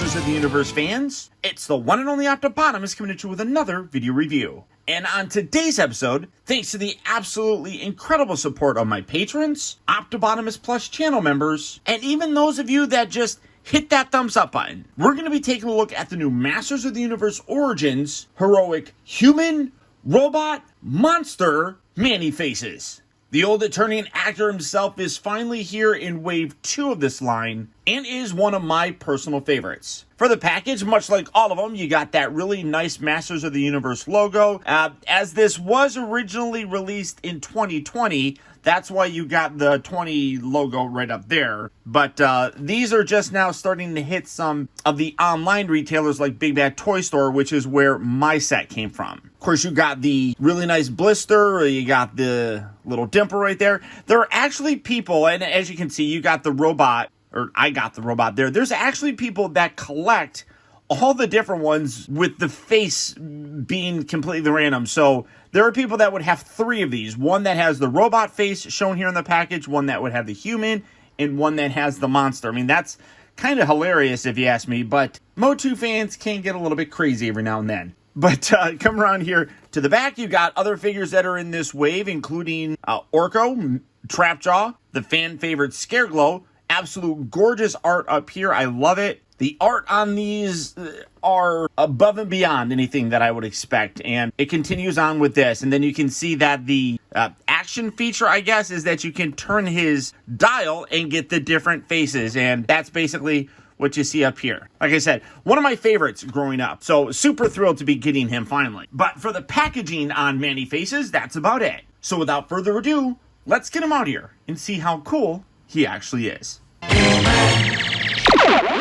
Masters of the Universe fans, it's the one and only Optibotimus coming at you with another video review. And on today's episode, thanks to the absolutely incredible support of my patrons, Optibotimus Plus channel members, and even those of you that just hit that thumbs up button, we're going to be taking a look at the new Masters of the Universe Origins heroic human, robot, monster, Man-E-Faces. The old Eternian actor himself is finally here in Wave 2 of this line, and is one of my personal favorites. For the package, much like all of them, you got that really nice Masters of the Universe logo. As this was originally released in 2020, that's why you got the 20 logo right up there. But these are just now starting to hit some of the online retailers like Big Bad Toy Store, which is where my set came from. Of course, you got the really nice blister, you got the little dimple right there. There are actually people, and as you can see, you got the robot, or I got the robot there. There's actually people that collect all the different ones with the face being completely random. So there are people that would have 3 of these. One that has the robot face shown here in the package, one that would have the human, and one that has the monster. I mean, that's kind of hilarious if you ask me, but MOTU fans can get a little bit crazy every now and then. But come around here to the back, you got other figures that are in this wave, including Orko, Trapjaw, the fan favorite Scareglow. Absolute gorgeous art up here. I love it. The art on these are above and beyond anything that I would expect. And it continues on with this. And then you can see that the action feature, I guess, is that you can turn his dial and get the different faces. And that's basically what you see up here. Like I said, one of my favorites growing up. So super thrilled to be getting him finally. But for the packaging on Man-E-Faces, that's about it. So without further ado, let's get him out here and see how cool he actually is.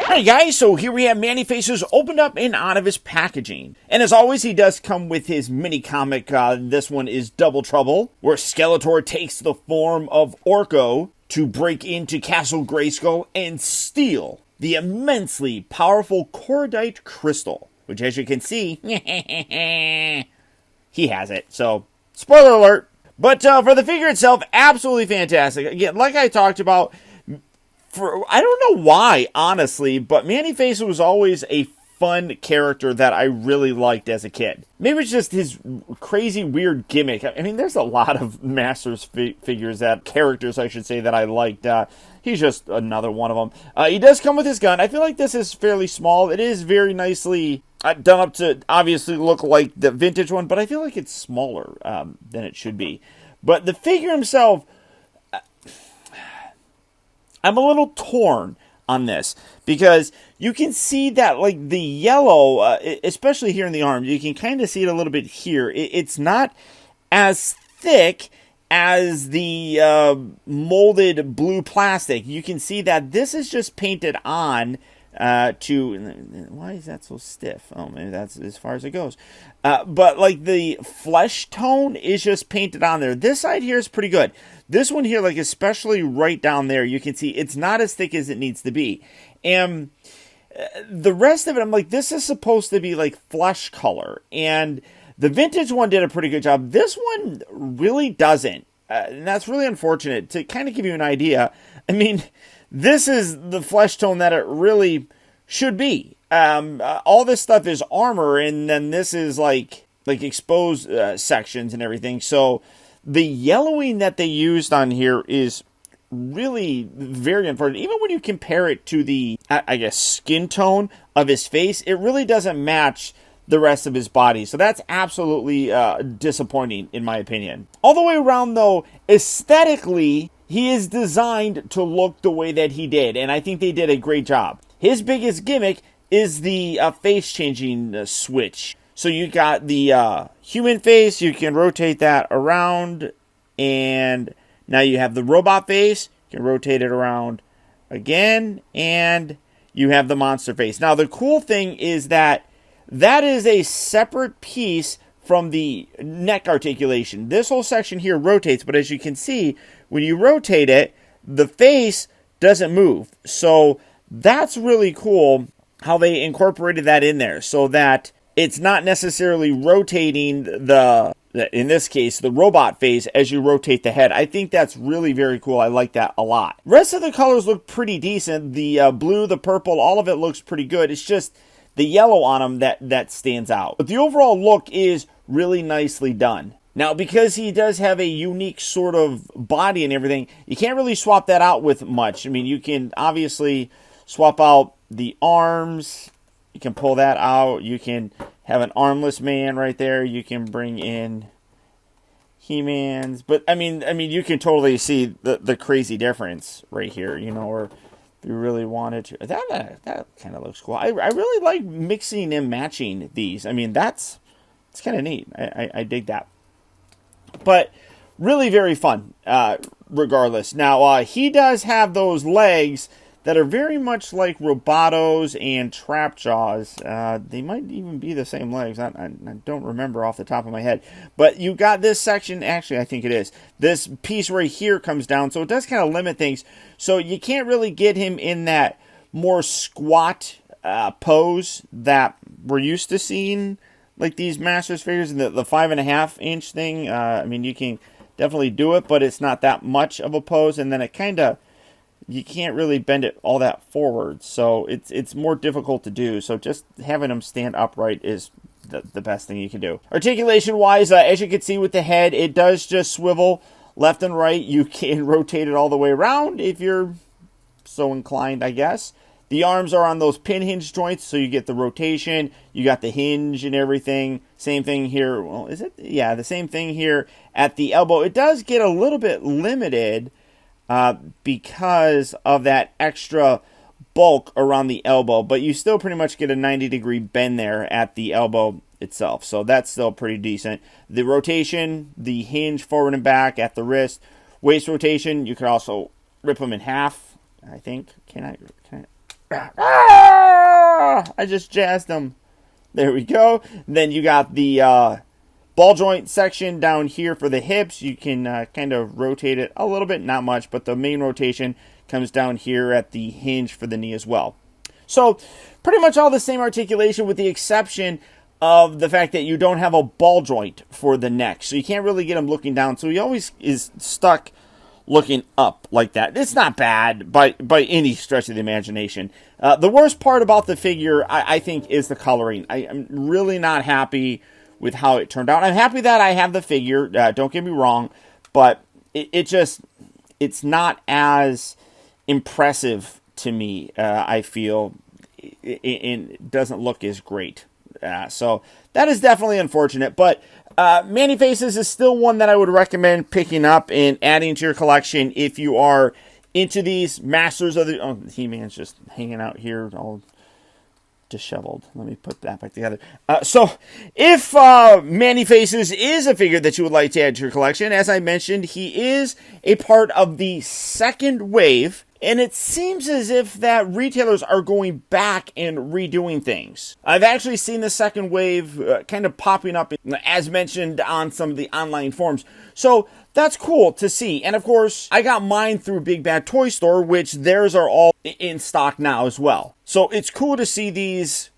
Alright guys, so here we have Man-E-Faces opened up and out of his packaging. And as always, he does come with his mini comic. This one is Double Trouble, where Skeletor takes the form of Orko to break into Castle Grayskull and steal the immensely powerful Cordite Crystal, which as you can see, he has it. So, spoiler alert. But for the figure itself, absolutely fantastic. Again, like I talked about, I don't know why, honestly, but Man-E-Faces was always a fun character that I really liked as a kid. Maybe it's just his crazy, weird gimmick. I mean, there's a lot of Masters figures, characters, I should say, that I liked. He's just another one of them. He does come with his gun. I feel like this is fairly small. It is very nicely done up to obviously look like the vintage one, but I feel like it's smaller than it should be. But the figure himself, I'm a little torn on this because you can see that like the yellow, especially here in the arms, you can kind of see it a little bit here. It's not as thick as the molded blue plastic. You can see that this is just painted on why is that so stiff? Oh, maybe that's as far as it goes. But like the flesh tone is just painted on there. This side here is pretty good. This one here, like especially right down there, you can see it's not as thick as it needs to be. And the rest of it, I'm like, this is supposed to be like flesh color. And the vintage one did a pretty good job. This one really doesn't. And that's really unfortunate. To kind of give you an idea, I mean, this is the flesh tone that it really should be. All this stuff is armor, and then this is like exposed sections and everything. So the yellowing that they used on here is really very unfortunate. Even when you compare it to the, I guess, skin tone of his face, it really doesn't match the rest of his body. So that's absolutely disappointing, in my opinion. All the way around, though, aesthetically, he is designed to look the way that he did, and I think they did a great job. His biggest gimmick is the face-changing switch. So you got the human face, you can rotate that around, and now you have the robot face, you can rotate it around again, and you have the monster face. Now the cool thing is that is a separate piece from the neck articulation. This whole section here rotates, but as you can see, when you rotate it, the face doesn't move. So that's really cool how they incorporated that in there, so that it's not necessarily rotating the in this case, the robot phase as you rotate the head. I think that's really very cool. I like that a lot. Rest of the colors look pretty decent. The blue, the purple, all of it looks pretty good. It's just the yellow on them that stands out. But the overall look is really nicely done. Now, because he does have a unique sort of body and everything, you can't really swap that out with much. I mean, you can obviously swap out the arms. You can pull that out. You can have an armless man right there. You can bring in He-Man's. But, I mean, you can totally see the crazy difference right here, you know, or if you really wanted to. That kind of looks cool. I really like mixing and matching these. I mean, it's kind of neat. I dig that. But really very fun, regardless. Now, he does have those legs that are very much like Roboto's and Trapjaw's. They might even be the same legs. I don't remember off the top of my head. But you got this section, actually I think it is. This piece right here comes down, so it does kind of limit things. So you can't really get him in that more squat pose that we're used to seeing, like these Masters figures, the 5.5 inch thing. I mean, you can definitely do it, but it's not that much of a pose, and then it kind of, you can't really bend it all that forward, so it's more difficult to do. So just having them stand upright is the best thing you can do. Articulation wise, as you can see with the head, it does just swivel left and right. You can rotate it all the way around if you're so inclined, I guess. The arms are on those pin hinge joints, so you get the rotation. You got the hinge and everything. Same thing here. Well, is it? Yeah, the same thing here at the elbow. It does get a little bit limited because of that extra bulk around the elbow, but you still pretty much get a 90-degree bend there at the elbow itself, so that's still pretty decent. The rotation, the hinge forward and back at the wrist, waist rotation, you can also rip them in half, I think. Can I? I just jazzed them. There we go. Then you got the ball joint section down here for the hips. You can kind of rotate it a little bit, not much, but the main rotation comes down here at the hinge for the knee as well. So pretty much all the same articulation with the exception of the fact that you don't have a ball joint for the neck. So you can't really get him looking down. So he always is stuck looking up like that. It's not bad by any stretch of the imagination. The worst part about the figure, I think, is the coloring. I'm really not happy with how it turned out. I'm happy that I have the figure, don't get me wrong, but it's not as impressive to me, I feel. It doesn't look as great. So that is definitely unfortunate, but Manny Faces is still one that I would recommend picking up and adding to your collection if you are into these Masters of the... Oh, He-Man's just hanging out here all disheveled. Let me put that back together. So if Manny Faces is a figure that you would like to add to your collection, as I mentioned, he is a part of the second wave, and it seems as if that retailers are going back and redoing things. I've actually seen the second wave kind of popping up, as mentioned on some of the online forums. So that's cool to see. And of course, I got mine through Big Bad Toy Store, which theirs are all in stock now as well. So it's cool to see these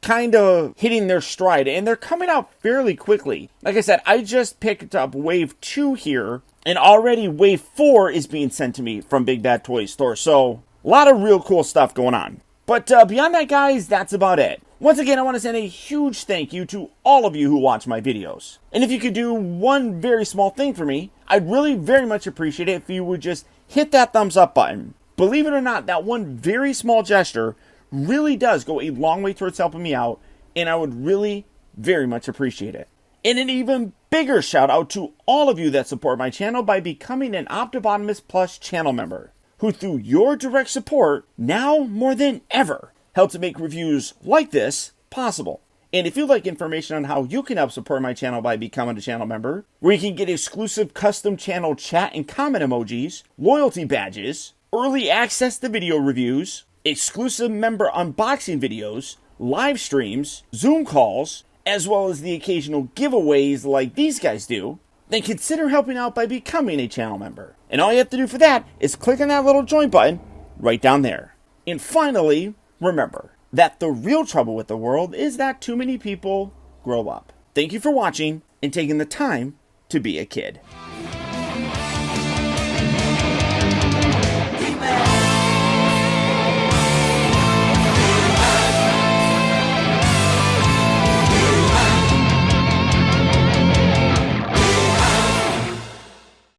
kind of hitting their stride, and they're coming out fairly quickly. Like I said, I just picked up Wave 2 here, and already Wave 4 is being sent to me from Big Bad Toy Store. So a lot of real cool stuff going on. But beyond that, guys, that's about it. Once again, I want to send a huge thank you to all of you who watch my videos. And if you could do one very small thing for me, I'd really very much appreciate it if you would just hit that thumbs up button. Believe it or not, that one very small gesture really does go a long way towards helping me out, and I would really very much appreciate it. And an even bigger shout out to all of you that support my channel by becoming an Optibotimus Plus channel member, who through your direct support, now more than ever, help to make reviews like this possible. And if you'd like information on how you can help support my channel by becoming a channel member, where you can get exclusive custom channel chat and comment emojis, loyalty badges, early access to video reviews, exclusive member unboxing videos, live streams, Zoom calls, as well as the occasional giveaways like these guys do, then consider helping out by becoming a channel member. And all you have to do for that is click on that little join button right down there. And finally, remember that the real trouble with the world is that too many people grow up. Thank you for watching, and taking the time to be a kid.